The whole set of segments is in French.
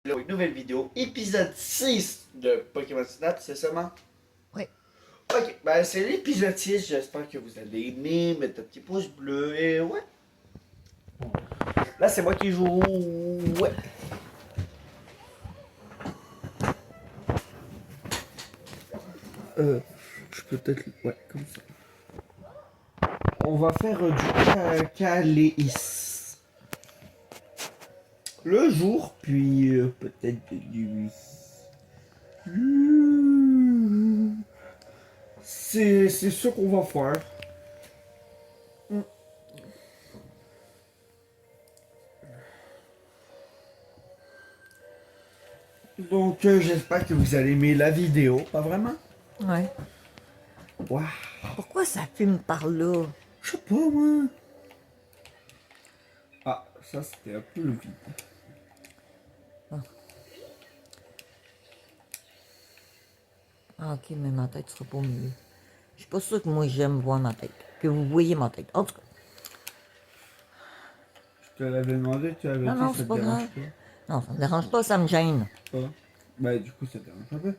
Là, une nouvelle vidéo, épisode 6 de Pokémon Snap, c'est ça, man? Oui. Ok, ben c'est l'épisode 6, j'espère que vous allez aimer, mettre un petit pouce bleu, et ouais. Là, c'est moi qui joue, ouais. Je peux peut-être, ouais, comme ça. On va faire du Caléis. Le jour, puis peut-être de nuit. C'est ce qu'on va faire. Donc, j'espère que vous allez aimer la vidéo. Pas vraiment? Ouais. Waouh. Pourquoi ça fume par là? Je sais pas, moi. Ah, ça, c'était un peu vide. Ah, ok, mais ma tête sera pas mieux. Je suis pas sûre que moi j'aime voir ma tête. Que vous voyez ma tête. En tout cas. Je te l'avais demandé, tu avais Non, dit non, ça c'est te pas dérange grave. pas. Non, ça me dérange pas, ça me gêne. Pas. Bah, du coup, ça te dérange un peu.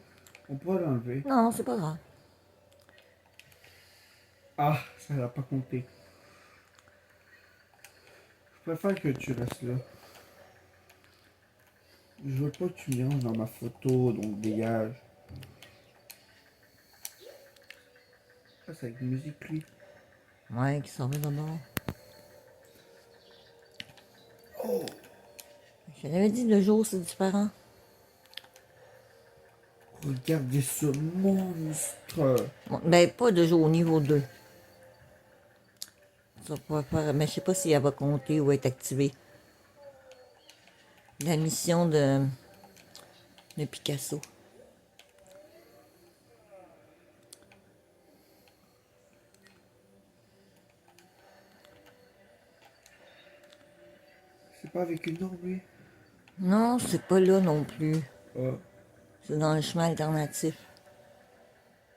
On pourra l'enlever. Non, c'est pas grave. Ah, ça l'a pas compté. Je préfère que tu restes là. Je veux pas que tu me ranges dans ma photo, donc dégage. Ah, c'est avec musique, lui. Ouais, qui s'en va d'abord. Oh! Je l'avais dit, le jour, c'est différent. Regardez ce monstre! Bon, ben, pas de jour, au niveau 2. Ça pourrait faire. Mais je sais pas si elle va compter ou être activée. La mission de Picasso. C'est pas avec une orbe, lui? Non, c'est pas là non plus. Ah. C'est dans le chemin alternatif.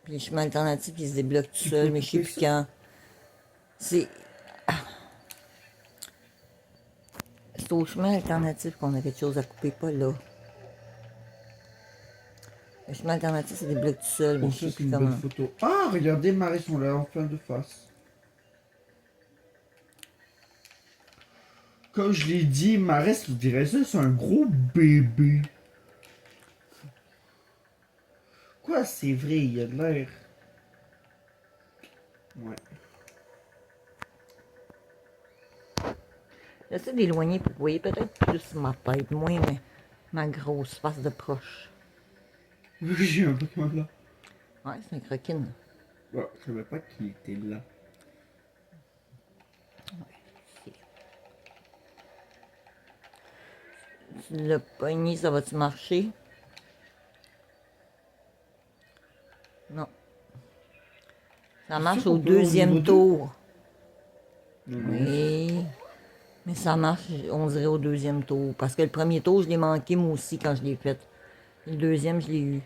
Puis les chemins alternatifs, ils se débloquent tout Tu seuls, peux mais je sais couper plus ça? quand. C'est. C'est au chemin alternatif qu'on a quelque chose à couper, pas là. Le chemin alternatif, c'est débloque tout seul, mais Oh, je ça, sais c'est plus une belle comment. photo. Ah, regardez, Marie, sont là en plein de face. Comme je l'ai dit, Marès, je dirais ça, c'est un gros bébé. Quoi, c'est vrai, il a de l'air. Ouais. J'essaie d'éloigner pour que vous voyez peut-être plus ma tête, moins ma grosse face de proche. J'ai un Pokémon là. Ouais, c'est un croquine. Ouais, je savais pas qu'il était là. Le poignet, ça va-tu marcher? Non. Ça C'est marche sûr qu'on au peut au niveau deuxième 2? tour. Non, non. Oui. Mais ça marche, on dirait, au deuxième tour. Parce que le premier tour, je l'ai manqué moi aussi quand je l'ai fait. Le deuxième, je l'ai eu.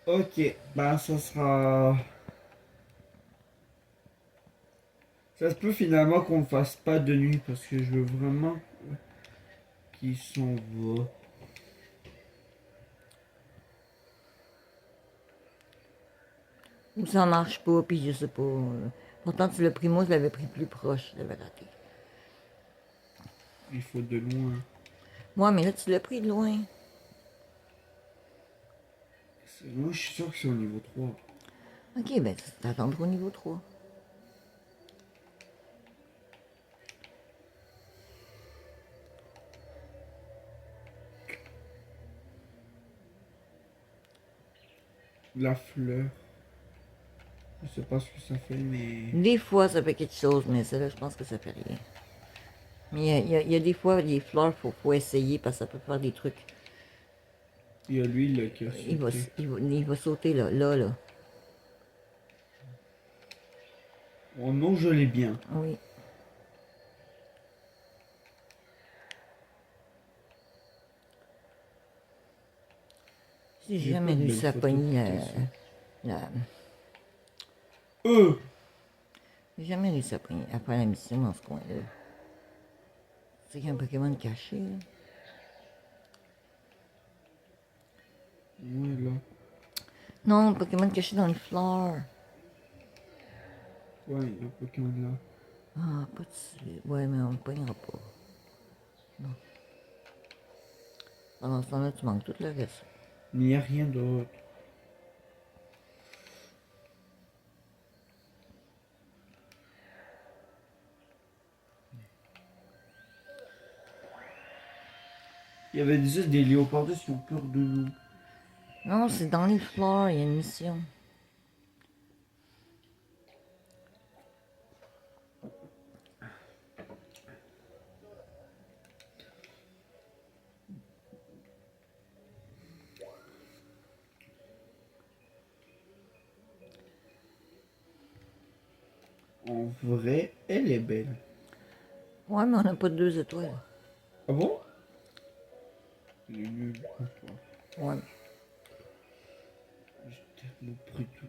Ok, bah ça sera. Ça se peut finalement qu'on ne fasse pas de nuit parce que je veux vraiment qu'il s'en va. Ou ça marche pas, puis je sais pas. Pourtant, tu l'as pris, moi, je l'avais pris plus proche, je l'avais raté. Il faut de loin. Moi, mais là, tu l'as pris de loin. Moi, je suis sûr que c'est au niveau 3. Ok, ben, tu t'attendras au niveau 3. La fleur. Je sais pas ce que ça fait, mais. Des fois, ça fait quelque chose, mais celle-là, je pense que ça fait rien. Mais il y a des fois, les fleurs, faut essayer parce que ça peut faire des trucs. Il y a lui là qui a Il va, sauté. il va sauter là, là. Oh non, je l'ai bien. Oui. J'ai J'ai pas jamais de belles réussi à photos de pogner Picasso. la. Euh J'ai jamais réussi à faire la mission dans ce coin-là. C'est qu'il y a un Pokémon caché, là. Non, le Pokémon caché dans les fleurs. Ouais, il y a un Pokémon là. Ah, pas de suite. Ouais, mais on ne le pognera pas. Non. Pendant ce temps-là, tu manques tout le reste. Mais il n'y a rien d'autre. Il y avait juste des léopards qui ont peur de nous. Non, c'est dans les fleurs, il y a une mission. En vrai, elle est belle. Ouais, mais on n'a pas de 2 étoiles. Ah bon? Il est nul. Ouais. J'ai tellement pris tout.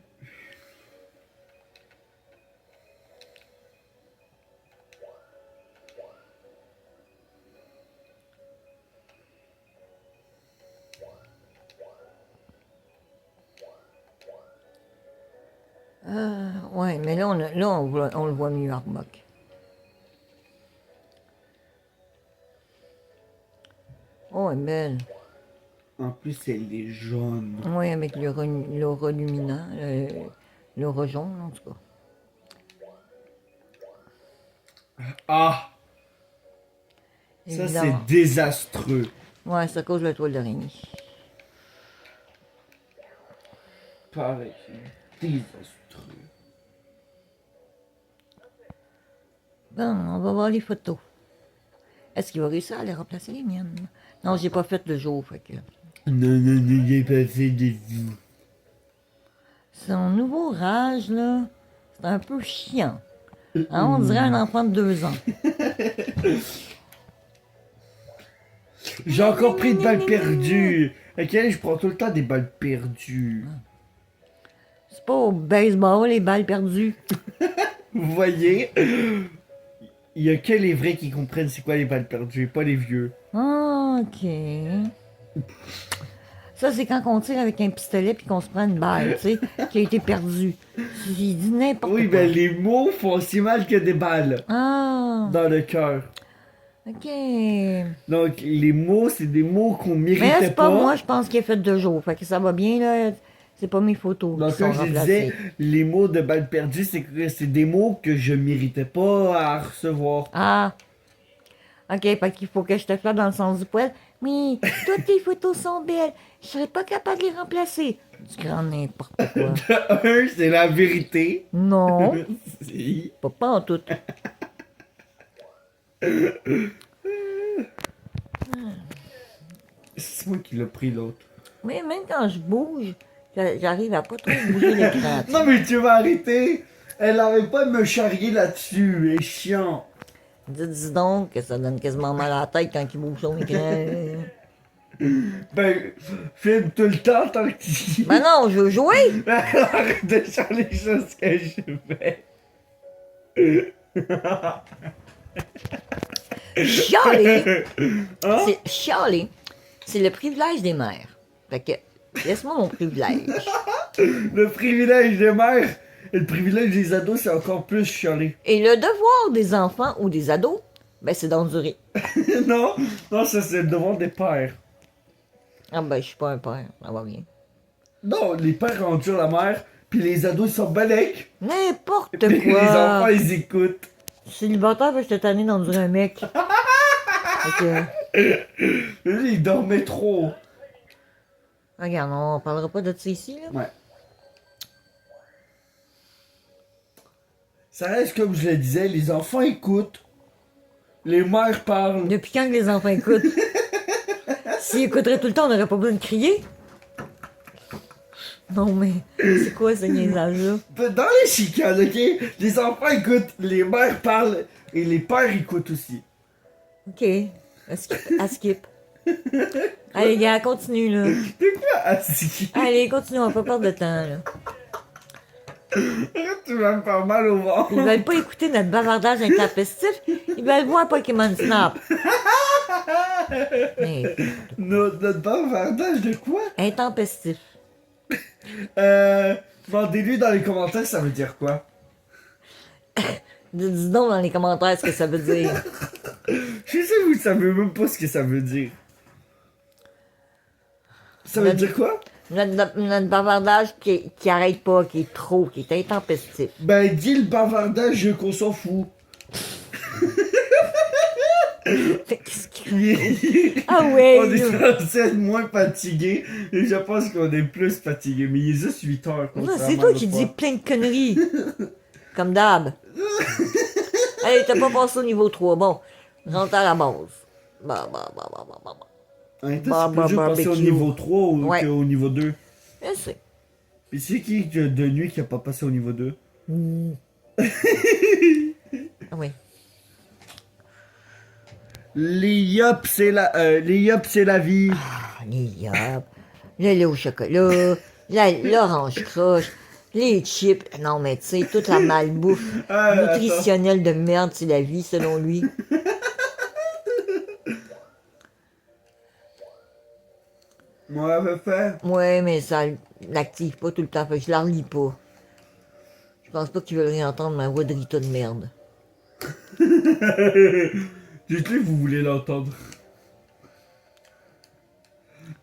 Ouais, mais là, on le voit mieux, Arbok. Oh, elle est belle. En plus, elle est jaune. Oui, avec l'aura luminant, l'aura jaune, en tout cas. Ah! Ça, c'est Évidemment. désastreux. Ouais, c'est à cause de la toile d'araignée. Pareil, c'est désastreux. Bon, on va voir les photos. Est-ce qu'il va réussir à les remplacer, les miennes? Non, j'ai pas fait le jour, fait que... Non, j'ai pas fait de vous. Son nouveau rage, là, c'est un peu chiant. Hein, on dirait un enfant de 2 ans. J'ai encore pris de balles perdues. À quel âge je prends tout le temps des balles perdues? C'est pas au baseball, les balles perdues. Vous voyez? Il y a que les vrais qui comprennent c'est quoi les balles perdues, pas les vieux. Ah, ok. Ça, c'est quand on tire avec un pistolet puis qu'on se prend une balle, tu sais, qui a été perdue. J'ai dit n'importe Oui, quoi. ben les mots font aussi mal que des balles Ah, dans le cœur. ok. Mais Donc les mots, c'est des mots qu'on là, méritait c'est pas moi, je pense qu'il est fait 2 jours. Fait que ça va bien, là. C'est pas mes photos Donc qui sont comme je remplacées. disais, les mots de balles perdues, c'est que c'est des mots que je méritais pas à recevoir. Ah. Ok, fait qu'il faut que je te fasse dans le sens du poil. Oui, toutes tes photos sont belles. Je serais pas capable de les remplacer. Du grand n'importe quoi. Un, c'est la vérité. Non, Si. pas en tout. C'est moi qui l'ai pris l'autre. Mais même quand je bouge, j'arrive à pas trop bouger l'écran. Non mais tu vas arrêter. Elle arrête pas de me charrier là-dessus. Elle est chiant. Dis donc que ça donne quasiment mal à la tête quand il bouge son écran. Ben, filme tout le temps tant que tu... Ben non, je veux jouer. Arrête de faire les choses que je fais. Chialer, Hein? c'est chialer. C'est le privilège des mères. Fait que, laisse-moi mon privilège. Le privilège des mères et le privilège des ados, c'est encore plus chialé. Et le devoir des enfants ou des ados, ben c'est d'endurer. Non, non, ça c'est le devoir des pères. Ah ben, je suis pas un père, ça va bien. Non, les pères endurent la mère, puis les ados ils sont balèques. N'importe Puis les enfants quoi. ils écoutent. Célibataire, je t'ai tanné d'endurer un mec. Fait que, Lui, il dormait trop. regarde, on parlera pas de ça ici, là. Ouais. Ça reste comme je le disais, les enfants écoutent. Les mères parlent. Depuis quand que les enfants écoutent? S'ils écouteraient tout le temps, on n'aurait pas besoin de crier. Non, mais c'est quoi ce niaisage-là? Dans les chicanes, ok? Les enfants écoutent, les mères parlent et les pères écoutent aussi. Ok, à skip. Allez, gars, continue, là. C'est quoi, assis? Allez, continue, on va pas perdre de temps, là. Tu vas me faire mal au ventre. Ils veulent pas écouter notre bavardage intempestif, ils veulent voir Pokémon Snap. Mais, Notre bavardage de quoi? intempestif. Demandez-lui dans les commentaires, ça veut dire quoi? Dis donc dans les commentaires ce que ça veut dire. Je sais, vous savez même pas ce que ça veut dire. Ça veut Notre- dire quoi? Notre bavardage qui arrête pas, qui est trop, qui est intempestif. Ben, dis le bavardage qu'on s'en fout. Qu'est-ce qu'il Ah ouais, On est là. censé être moins fatigué. Et je pense qu'on est plus fatigué. Mais il est juste 8 heures. Non, contrairement c'est toi à qui l'autre dis fois. plein de conneries. Comme d'hab. Allez, t'as pas passé au niveau 3. Bon, rentre à la base. Bah. Hein, Bah, toi, tu peux juste passer au barbecue. niveau 3 ou Ouais. au niveau 2. Je sais. Puis c'est qui de nuit qui a pas passé au niveau 2? Ah oui. Les yops, c'est la vie. Ah, les yop, le lait au chocolat, l'orange croche, les chips. Non, mais tu sais, toute la malbouffe Attends. nutritionnelle de merde, c'est la vie, selon lui. Moi, on va faire. Ouais, mais ça l'active pas tout le temps, fait que je la relis pas. Je pense pas qu'ils veulent rien entendre ma voix de Rita de merde. Dites-lui vous voulez l'entendre.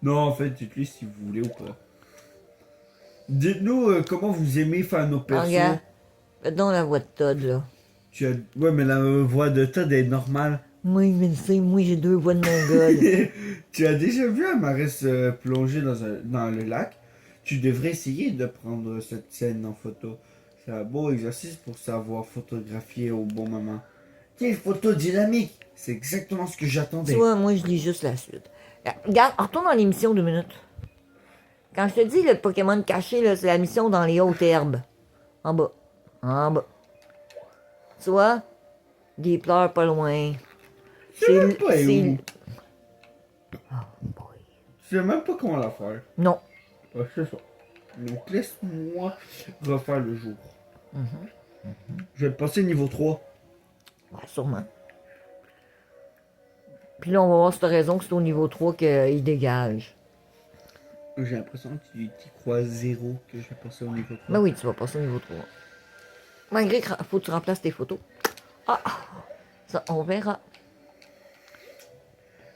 Non, en fait, dites-lui si vous voulez ou pas. Dites-nous comment vous aimez faire nos Ah, persos. regarde, fais donc la voix de Todd, là. Ouais, mais la voix de Todd est normale. Moi, je le sais, moi, j'ai 2 voix de mongol. Tu as déjà vu Amarès plonger dans le lac? Tu devrais essayer de prendre cette scène en photo. C'est un beau exercice pour savoir photographier au bon moment. Quelle photo dynamique! C'est exactement ce que j'attendais. Tu vois, moi, je lis juste la suite. Regarde, retourne dans l'émission 2 minutes. Quand je te dis le Pokémon caché, là, c'est la mission dans les hautes herbes. En bas. En bas. Tu vois? Des pleurs pas loin. Je sais même pas où. Oh boy. Je sais même pas comment la faire. Non. Ouais, c'est ça. Donc laisse-moi refaire le jour. Je vais passer niveau 3. Ouais, sûrement. Puis là, on va voir si t'as raison que c'est au niveau 3 qu'il dégage. J'ai l'impression que tu crois zéro que je vais passer au niveau 3. Ben oui, tu vas passer au niveau 3. Malgré qu'il faut que tu remplaces tes photos. Ah! Ça, on verra.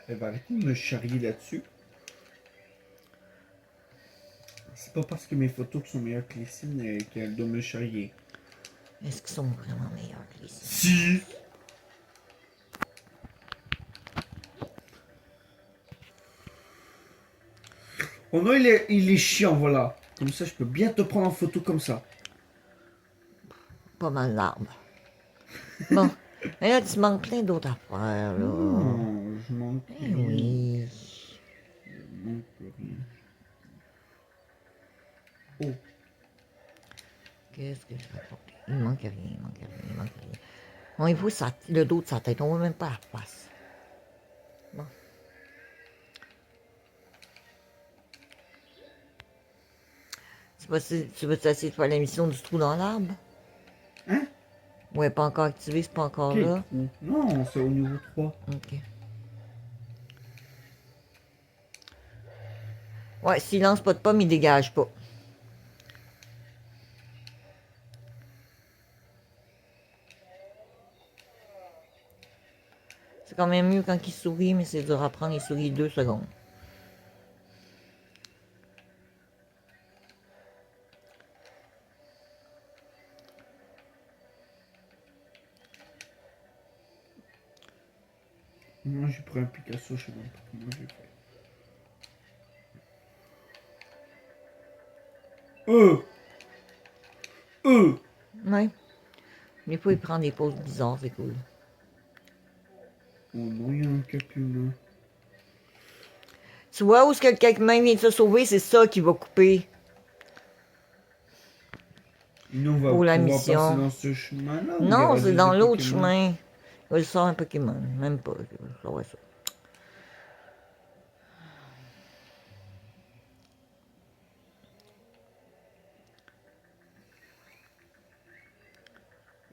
Elle va arrêter de me charrier là-dessus. C'est pas parce que mes photos sont meilleures que les siennes qu'elle doit me charrier. Est-ce qu'ils sont vraiment meilleurs que les siens? Si! Oh non, il est chiant, voilà. Comme ça, je peux bien te prendre en photo comme ça. Pas mal d'arbres. Bon. Et là, tu manques plein d'autres affaires, là. Non, je manque Eh rien. oui. Je manque rien. Oh. Qu'est-ce que je vais apporter? Il manque rien, il manque rien, il manque rien. Bon, il faut le dos de sa tête, on voit même pas la face. Bon. Tu veux essayer de faire la mission du trou dans l'arbre? Hein? Ouais, pas encore activé, c'est pas encore Quel là. trou? Non, c'est au niveau 3. Ok. Ouais, s'il lance pas de pomme, il dégage pas. C'est quand même mieux quand il sourit, mais c'est dur à prendre, il sourit 2 secondes. Moi, j'ai pris un Picasso, je sais même pas comment j'ai fait. Ouais. Des fois, il prend des poses bizarres, c'est cool. Oh non, il y a un quelqu'un. Tu vois où est-ce que quelqu'un vient de se sauver, c'est ça qui va couper. Nous, on va Pour la pouvoir mission. passer dans ce chemin-là. ou il y Non, aura c'est juste dans des l'autre Pokémon? chemin. Il sort un Pokémon. Même pas. Ça va ça.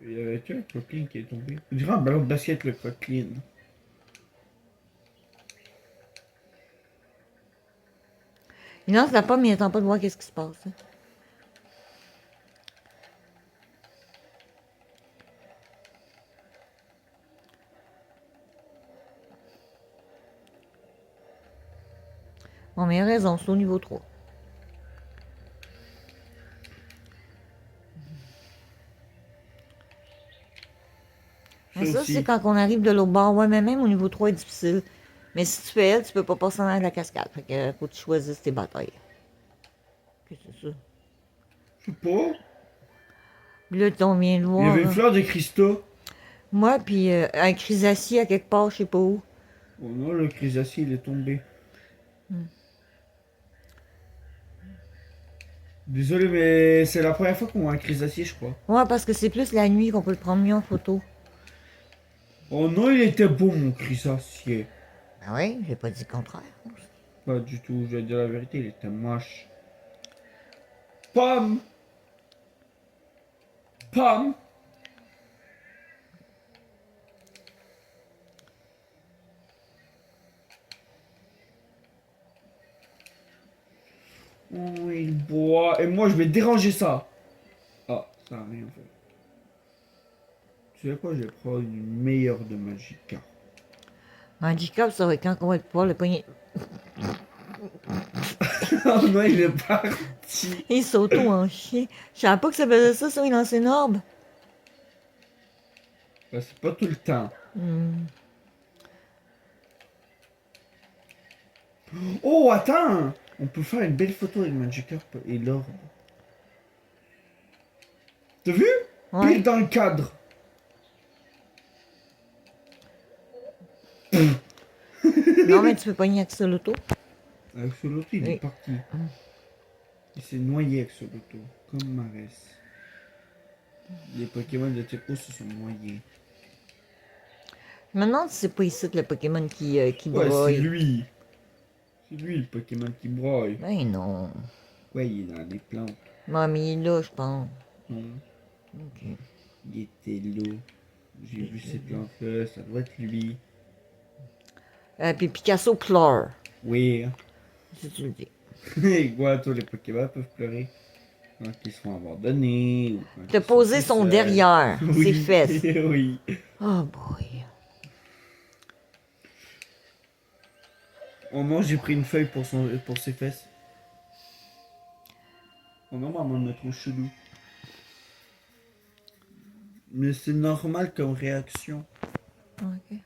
Il y avait un Crocklin qui est tombé. On dirait un ballon de basket, le Crocklin. Il lance la pomme, mais il n'attend pas de voir qu'est-ce qui se passe. Hein. Bon, mais il a raison, c'est au niveau 3. Mais ça, aussi. c'est quand on arrive de l'autre bord. Ouais, mais même au niveau 3 est difficile. Mais si tu fais elle, tu peux pas passer dans la cascade. Fait que faut que tu choisisses tes batailles. Qu'est-ce que c'est ça? Je sais pas. Puis là, on vient de Il y voir. avait une Hein. fleur de cristaux. Moi, puis un chrysacier à quelque part, je sais pas où. Oh non, le chrysacier, il est tombé. Désolé, mais c'est la première fois qu'on voit un chrysacier, je crois. Ouais, parce que c'est plus la nuit qu'on peut le prendre mieux en photo. Oh non, il était beau, mon chrysacier. Ben oui, j'ai pas dit le contraire. Pas du tout, je vais dire la vérité, il était moche. Pomme! Pomme! Oh, il boit. Et moi, je vais déranger ça. Ah, ça a rien fait. Tu sais quoi, je vais prendre une meilleure de Magica. Magikarp, ça va être quand on va pouvoir le pogner. Oh non, il est parti. Il saute en chien. Je savais pas que ça faisait ça, il lance une orbe. Bah, c'est pas tout le temps. Oh, attends! On peut faire une belle photo avec Magikarp et l'orbe. T'as vu? Ouais. Pile dans le cadre. Non, mais tu peux pogner Axolotl. Avec ce loto, il Oui. est parti. Il s'est noyé avec ce loto, comme Marès. Les Pokémon de Tepo se sont noyés. Je me demande si c'est pas ici le Pokémon qui Ouais, c'est broye. lui. C'est lui le Pokémon qui broye. Ben non. Ouais, il est dans les plantes. Ouais, mais il est là, je pense. Non, Ok. il était là. J'ai vu ces plantes-là, ça doit être lui. Puis Picasso pleure. Oui. Si tu le dis. Et quoi, tous les Pokémon peuvent pleurer quand ils se font abandonnés. Ou quand T'as ils sont posé tout son seuls. derrière, Oui. ses fesses. Oui. Oh boy. Oh non, j'ai pris une feuille pour ses fesses. Oh non, maman me trouve chelou. Mais c'est normal comme réaction. Ok.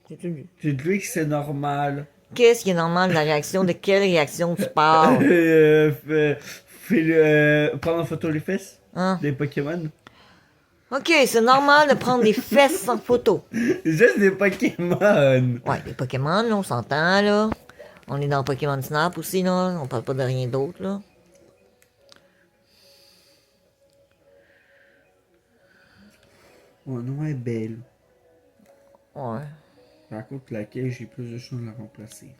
C'est tout dit. Tu te dis que c'est normal. Qu'est-ce qui est normal de la réaction? De quelle réaction tu parles? Prendre en photo les fesses Hein? des Pokémon. Ok, c'est normal de prendre des fesses en photo. Juste des Pokémon. Ouais, les Pokémon, là, on s'entend, là. On est dans Pokémon Snap aussi, là. On parle pas de rien d'autre, là. Oh non, elle est belle. Ouais, Par contre, laquelle j'ai plus de chance de la remplacer.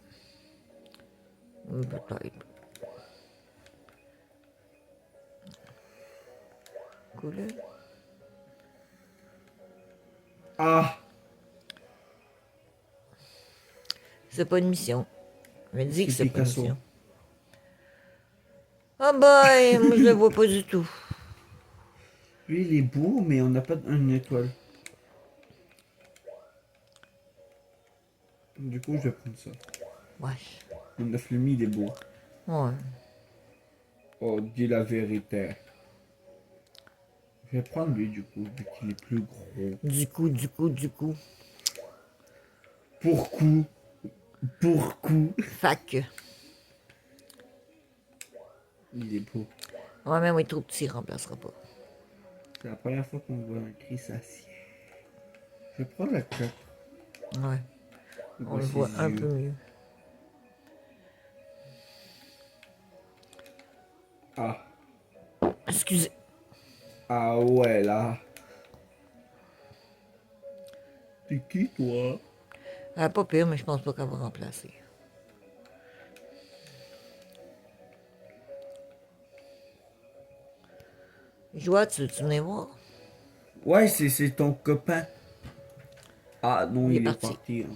peut-être. Cool. Ah! C'est pas une mission. Je me dis que C'est c'est pas une Picasso. mission. Ah boy, moi je le vois pas du tout. Lui, il est beau, mais on n'a pas une étoile. Du coup, je vais prendre ça. Ouais. Le 9 Lumi, il est beau. Ouais. Oh, dis la vérité. Je vais prendre lui, du coup, vu qu'il est plus gros. Du coup. Pourquoi? Fac. Il est beau. Ouais, mais oui, trop petit, il remplacera pas. C'est la première fois qu'on voit un chrysacier. Je vais prendre la 4. Ouais. On le voit un peu mieux. Ah. Excusez. Ah ouais, là. T'es qui, toi? Pas pire, mais je pense pas qu'elle va remplacer. Joie, tu veux-tu venir voir? Ouais, c'est ton copain. Ah non, Il est il est parti. parti. Hein.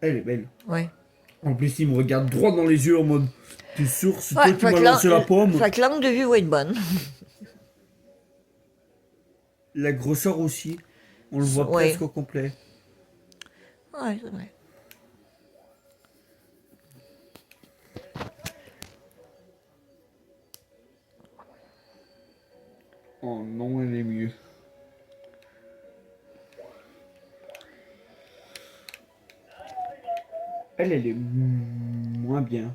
Elle est belle. Ouais. En plus, il me regarde droit dans les yeux en mode t'es sûr, c'est Ouais, toi qui m'as lancé la pomme. Fait que l'angle de vue va être bonne. La grosseur aussi. On le voit Ouais. presque au complet. Ouais, c'est vrai. Oh non, elle est mieux. Elle est moins bien.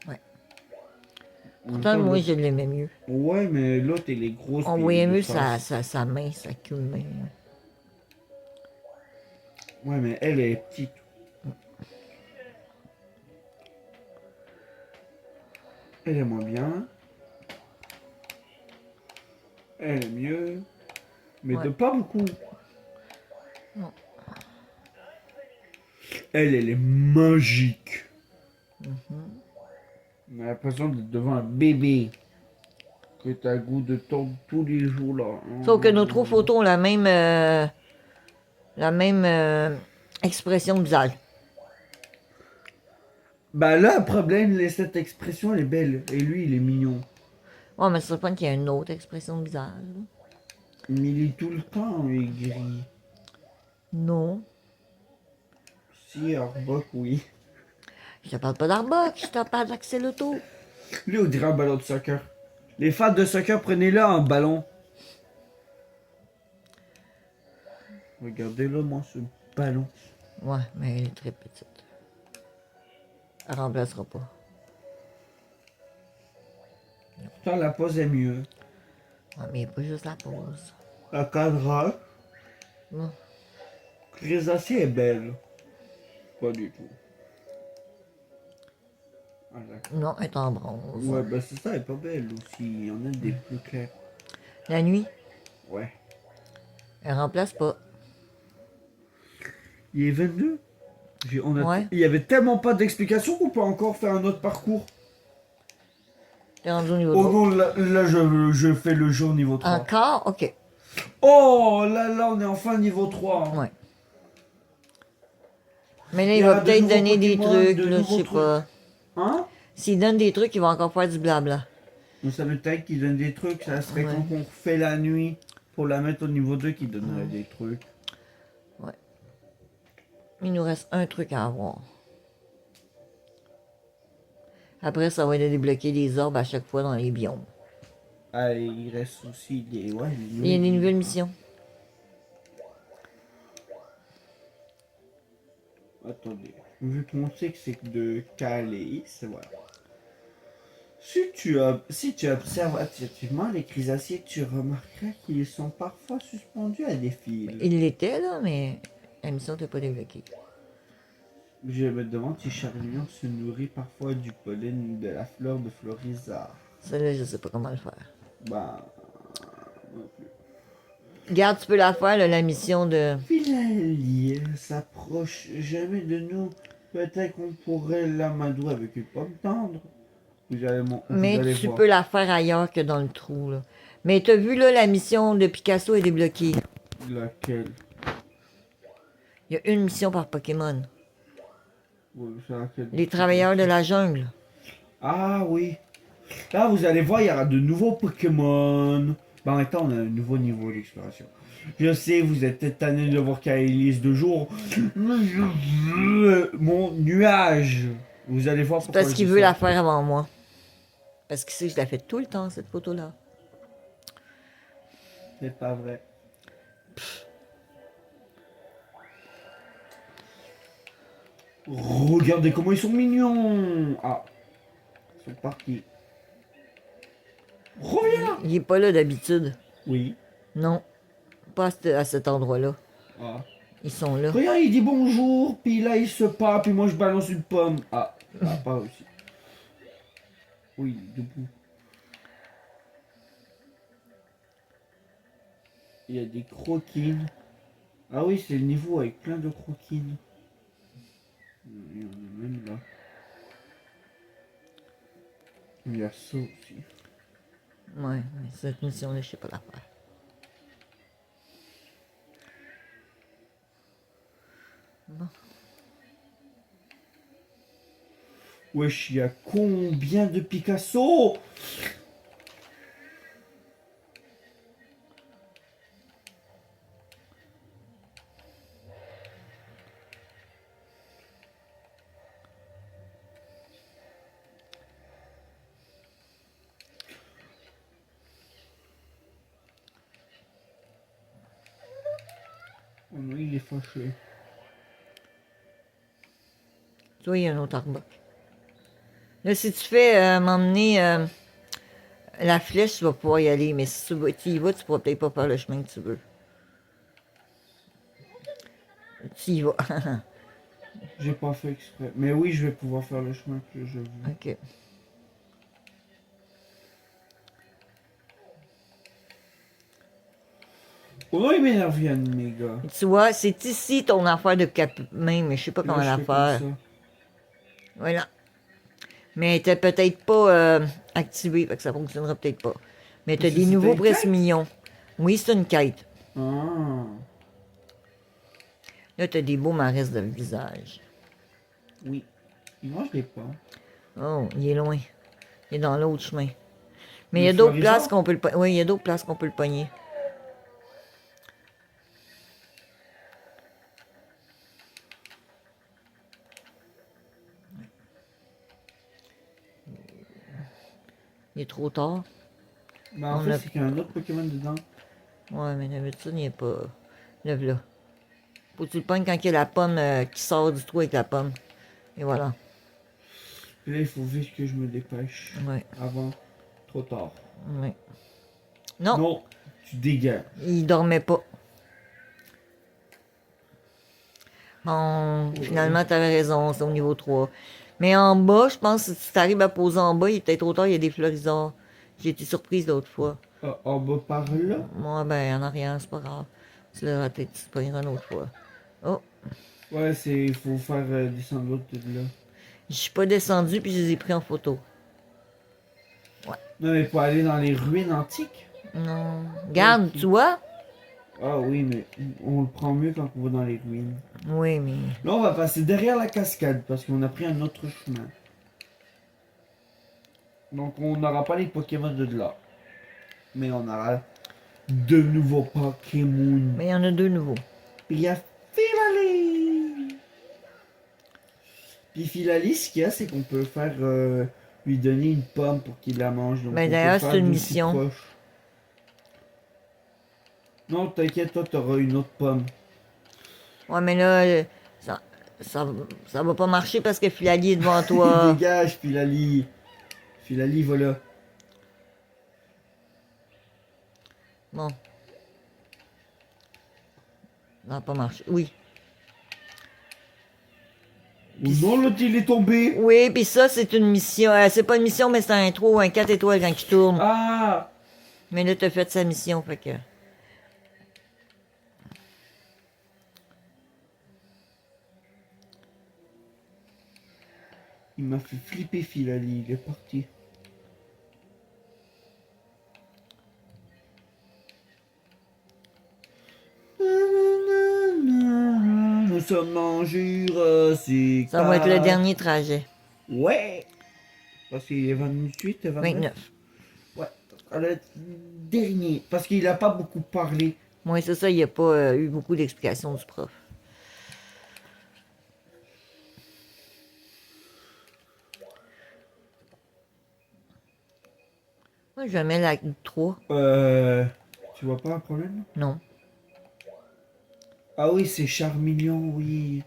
Ouais. En même Pourtant, temps, moi, l'autre- je l'aimais mieux. Ouais, mais l'autre, elle est grosse. On puis voyait elle est mieux face. sa main, sa queue de main. Ouais, mais elle est petite. Elle est moins bien. Elle est mieux. Mais Ouais. de pas beaucoup. Non. Elle est magique. Mhm. On a l'impression d'être devant un bébé. Que t'as le goût de tordre tous les jours là. Sauf que nos trois photos ont la même expression de visage. Bah là, le problème, cette expression, elle est belle. Et lui, il est mignon. Ouais, mais c'est pas qu'il y a une autre expression de visage. Là. Mais il est tout le temps aigri. Non. Si, Arbok, oui. Je te parle pas d'Arboc, je te parle d'Axel Auto. Lui, on dirait un ballon de soccer. Les fans de soccer, prenez-le un ballon. Regardez-le, moi, ce ballon. Ouais, mais elle est très petite. Elle remplacera pas. Putain, la pose est mieux. Ouais, mais il n'y a pas juste la pause. La cadrage. Non. Grisacier est belle. Pas du tout. Ah, d'accord. Non, elle est en bronze. Ouais, bah c'est ça, elle est pas belle aussi. Il y en a des plus clairs. La nuit, Ouais. elle remplace pas. Il est 22. Ouais. Il y avait tellement pas d'explication qu'on peut encore faire un autre parcours. T'es rendu au niveau Oh 3. non, là, je fais le jeu au niveau 3. Encore? Ok. Oh, là, on est enfin niveau 3. Ouais. Mais là, Il il y va aura de peut-être nouveaux donner des Pokémon, trucs, de là, je nouveaux sais trucs. pas. Hein? S'il donne des trucs, il va encore faire du blabla. Donc ça veut dire qu'il donne des trucs. Ça serait Ouais. quand on refait la nuit pour la mettre au niveau 2 qui donnerait des trucs. Il nous reste un truc à avoir. Après, ça va être de débloquer des orbes à chaque fois dans les biomes. Ah, et il reste aussi des... Ouais, Il y a des nouvelles missions. Attendez. Vu qu'on sait que c'est de Calais, voilà. Si tu observes attentivement les crisacés, tu remarqueras qu'ils sont parfois suspendus à des fils. Il l'était, là, mais la mission n'était pas débloquée. Je me demande si Charlion se nourrit parfois du pollen de la fleur de Florizard. Celle-là, je sais pas comment le faire. Bah... non plus. Regarde, tu peux la faire, là, la mission de... Philalie s'approche jamais de nous. Peut-être qu'on pourrait l'amadouer avec une pomme tendre. Vous Mais allez tu voir. peux la faire ailleurs que dans le trou, là. Mais t'as vu, là, la mission de Picasso est débloquée. Laquelle? Il y a une mission par Pokémon. Ouais, c'est laquelle? Les travailleurs de la jungle. Ah oui. Là, vous allez voir, il y aura de nouveaux Pokémon. Bah, en même temps, on a un nouveau niveau d'exploration. Je sais, vous êtes peut-être tanné de voir Kaelis de jour. Mon nuage. Vous allez voir C'est pourquoi parce je qu'il dis veut ça. la faire avant moi. Parce qu'il sait que je la fais tout le temps, cette photo-là. C'est pas vrai. Regardez comment ils sont mignons. Ah. Ils sont partis. Reviens. Il est pas là d'habitude. Oui. Non. Pas à cet endroit-là. Ah. Ils sont là. Regarde, il dit bonjour, puis là il se part, puis moi je balance une pomme. Ah, pas aussi. Oui, debout. Il y a des croquines. Ah oui, c'est le niveau avec plein de croquines. Il y en a même là. Il y a ça aussi. Ouais, mais cette mission-là, je sais pas la faire. Wesh, il y a combien de Picasso? Oh non, il est fâché. Tu vois, il y a un autre arbre. Là, si tu fais m'emmener la flèche, tu vas pouvoir y aller, mais si tu y vas, tu pourras peut-être pas faire le chemin que tu veux. Tu y vas. J'ai pas fait exprès. Mais oui, je vais pouvoir faire le chemin que je veux. OK. Oh non, il m'énerve, Yann, mes gars. Tu vois, c'est ici ton affaire de cap-main, mais je sais pas Là, comment je la fais comme faire. ça. Voilà. Mais elle était peut-être pas activée, fait que ça fonctionnera peut-être pas. Mais t'as Parce que des c'était nouveaux une quête? presse-millions. Oui, c'est une quête. Ah. Là, t'as des beaux maresses de visage. Oui. Et moi, je l'ai pas. Oh, il est loin. Il est dans l'autre chemin. Mais il y Le a d'autres florisant? places qu'on peut le pogner. Oui, il y a d'autres places qu'on peut le pogner. Il est trop tard. Mais en On fait, a- c'est qu'il y a un autre Pokémon dedans. Ouais, mais d'habitude, il n'est pas. Lève là. Faut que tu le pognes quand il y a la pomme qui sort du trou avec la pomme. Et voilà. Et là, il faut vite que je me dépêche. Ouais. Avant. Trop tard. Ouais. Non, Non, tu dégages. il dormait pas. Bon, Ouais. finalement, t'avais raison, c'est au niveau 3. Mais en bas, je pense que si tu arrives à poser en bas, il est peut-être trop tard, il y a des florisards. J'ai été surprise l'autre fois. Ah, en bas par là. Moi, ben, en arrière, c'est pas grave. Tu l'as raté, tu te pogneras une autre fois. Oh, Ouais, c'est. Il faut faire descendre l'autre de là. je suis pas descendu puis je les ai pris en photo. Non, mais pour aller dans les ruines antiques. Non. Regarde, Ok. tu vois? Ah oui, mais on le prend mieux quand on va dans les ruines. Oui, mais. Là, on va passer derrière la cascade parce qu'on a pris un autre chemin. Donc, on n'aura pas les Pokémon de là. Mais on aura de nouveaux Pokémon. Mais il y en a deux nouveaux. Puis il y a Filali. Puis Filali, ce qu'il y a, c'est qu'on peut faire lui donner une pomme pour qu'il la mange. Donc Ben, on d'ailleurs, peut c'est faire une d'aussi mission. proche. Non, t'inquiète, toi, t'auras une autre pomme. Ouais, mais là, ça va pas marcher parce que Filali est devant toi. Dégage, Filali. Filali, voilà. Bon. Ça va pas marcher. Oui. Oh non, l'autre, il est tombé. Oui, puis ça, c'est une mission. C'est pas une mission, mais c'est un 3 ou un 4 étoiles quand il tourne. Ah. Mais là, t'as fait sa mission, fait que. Il m'a fait flipper, Filali. Il est parti. Nous sommes en Jurassic Ça va être le Park. dernier trajet. Ouais. Parce qu'il est 28 et 29. 29. Ouais. Le dernier. Parce qu'il a pas beaucoup parlé. Moi, c'est ça, il n'y a pas eu beaucoup d'explications du prof. Moi, je vais mettre la 3. Tu vois pas un problème? Non. Ah oui, c'est Charmeleon, oui.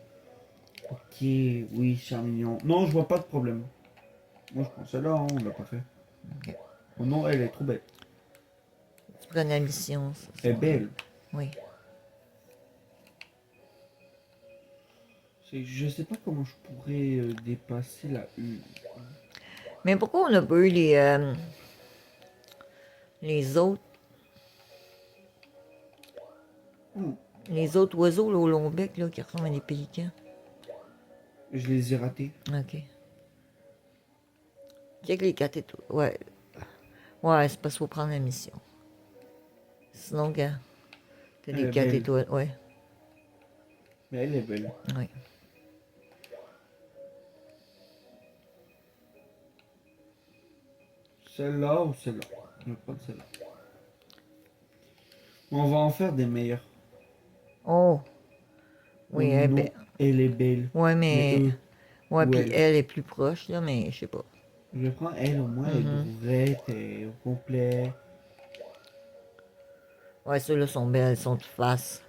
Ok, oui, Charmeleon. Non, je vois pas de problème. Moi, je prends celle-là, hein, on l'a pas fait. Ok. Oh non, elle est trop belle. Tu prends la mission. Ça, Elle est belle. Oui. Je sais pas comment je pourrais dépasser la une. Mais pourquoi on n'a pas eu les autres? Hmm. Les autres oiseaux là, au long bec là, qui ressemblent à des pélicans. Je les ai ratés. OK. Check les 4 étoiles. Ouais. Ouais, c'est parce qu'il faut prendre la mission. Sinon, gars, t'as Elle des est 4 belle. étoiles. Ouais, Mais elle est belle. ouais. Celle-là ou celle-là? Je vais prendre celle-là. On va en faire des meilleures. Oh, oui, Oh elle est non, belle. elle est belle. Ouais, Mais mais. eux, Ouais, ou puis elle. elle est plus proche, là, mais je sais pas. Je vais prendre elle au moins, elle est ouverte, elle est au complet. Ouais, ceux-là sont belles, elles sont de face.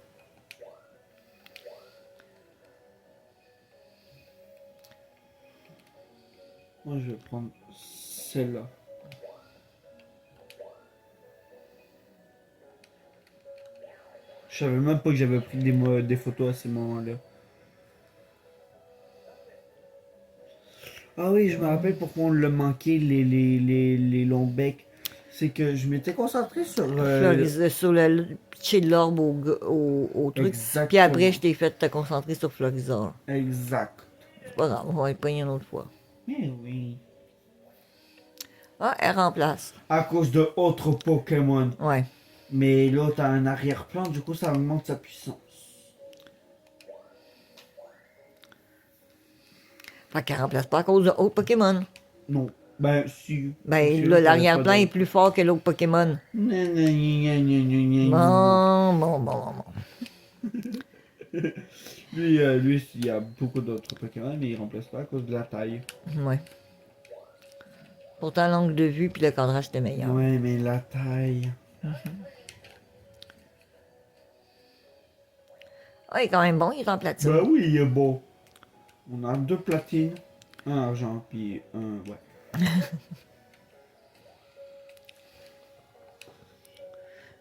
Moi, je vais prendre celle-là. Je savais même pas que j'avais pris des photos à ce moment-là. Ah oui, je me rappelle pourquoi on l'a manqué, les longs becs. C'est que je m'étais concentré sur... Sur le pitcher de l'orbe au truc. Exactement. Puis après, je t'ai fait te concentrer sur Florizor. Exact. C'est pas grave, on va y pogner une autre fois. Mais oui. Ah, elle remplace. À cause de autres Pokémon. Ouais. Mais l'autre a un arrière-plan, du coup ça augmente sa puissance. Fait qu'elle remplace pas à cause de autres Pokémon. Non. Ben si. Ben, là, l'arrière-plan est plus fort que l'autre Pokémon. Bon, bon, bon, bon, bon. Lui, il y a beaucoup d'autres Pokémon, mais il remplace pas à cause de la taille. Ouais. Pourtant, l'angle de vue puis le cadrage était meilleur. Ouais, mais la taille. Ah, il est quand même bon, il est en platine. Ben oui, il est beau. On a 2 platines, un argent, puis un. Ouais.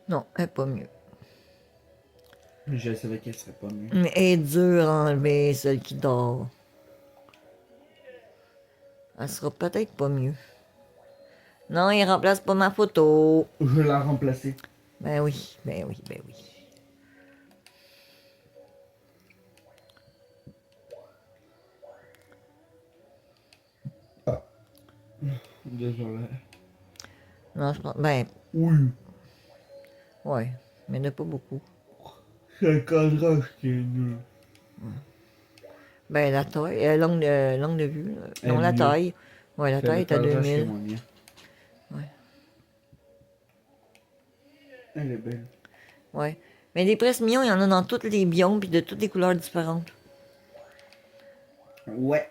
Non, elle est pas mieux. Je savais qu'elle serait pas mieux. Mais elle est dure à enlever, celle qui dort. Elle sera peut-être pas mieux. Non, il remplace pas ma photo. Je vais la remplacer. Ben oui, ben oui, ben oui. Désolé. Non, je pense. Ben, Oui. ouais, mais il n'y en a pas beaucoup. C'est le cadrage qui est nul. Ben, la taille, longue de vue. Elle Non, est la mieux. taille. Ouais, la C'est taille le est à cadrage qui est 2000. moins bien. Ouais. Elle est belle. Ouais. Mais des presses mignons, il y en a dans tous les biomes puis de toutes les couleurs différentes. Ouais.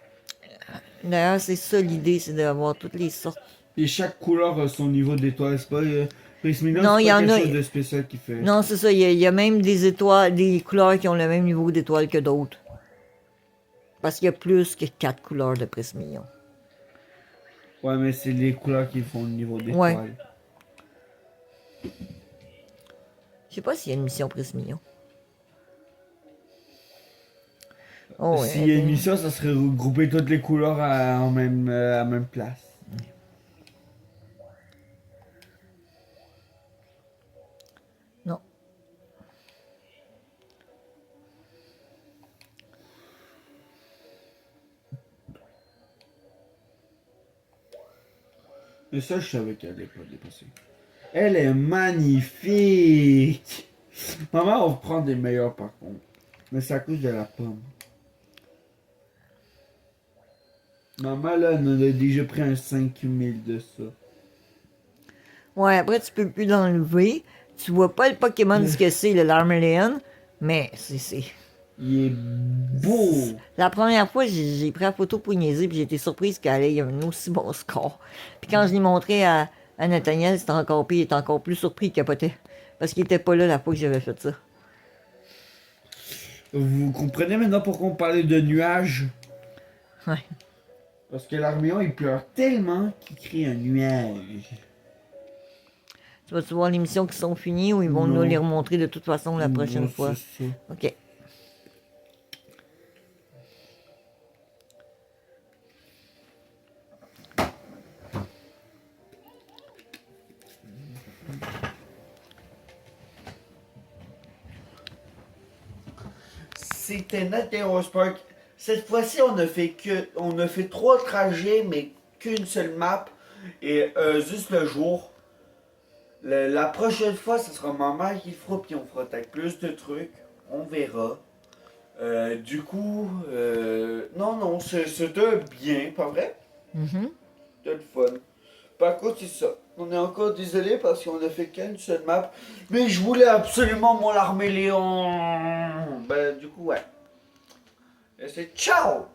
D'ailleurs, c'est ça l'idée, c'est d'avoir toutes les sortes. Et chaque couleur a son niveau d'étoile, c'est pas. Prismina, Non, c'est il y pas en quelque a- chose de spécial qui fait. Non, c'est ça, il y a même des étoiles, des couleurs qui ont le même niveau d'étoiles que d'autres. Parce qu'il y a plus que 4 couleurs de prismillon. Ouais, mais c'est les couleurs qui font le niveau d'étoile. Ouais. Je sais pas s'il y a une mission prismillon. Oh, ouais, S'il y a une ben, mission, ça serait regrouper toutes les couleurs à même place. non. Mais ça, je savais qu'elle allait pas dépasser. Elle est magnifique! Maman, on prend des meilleurs par contre. Mais c'est à cause de la pomme. Maman, là, elle en a déjà pris un 5000 de ça. Ouais, après, tu peux plus l'enlever. Tu vois pas le Pokémon ce que c'est, le Larmeleon. Mais c'est. Il est beau! La première fois, j'ai pris la photo pour niaiser, puis j'ai été surprise qu'elle ait un aussi bon score. Puis quand je l'ai montré à Nathaniel, c'était encore pire, il était encore plus surpris, il capotait. Parce qu'il était pas là la fois que j'avais fait ça. Vous comprenez maintenant pourquoi on parlait de nuages? Ouais. Parce que l'Arméon, il pleure tellement qu'il crée un nuage. Tu vas-tu voir les missions qui sont finies ou ils vont Non. nous les remontrer de toute façon la prochaine Non, fois? c'est ça. OK. C'était Nateros Park. Cette fois-ci, on a fait 3 trajets, mais qu'une seule map. Et juste le jour. La prochaine fois, ce sera ma mère qui le fera, puis on fera avec plus de trucs. On verra. Non, c'était bien, pas vrai? Mhm. C'était le fun. Par contre, c'est ça. On est encore désolé parce qu'on a fait qu'une seule map. Mais je voulais absolument mon l'armée Léon. Ben, du coup, ouais. Et c'est ciao!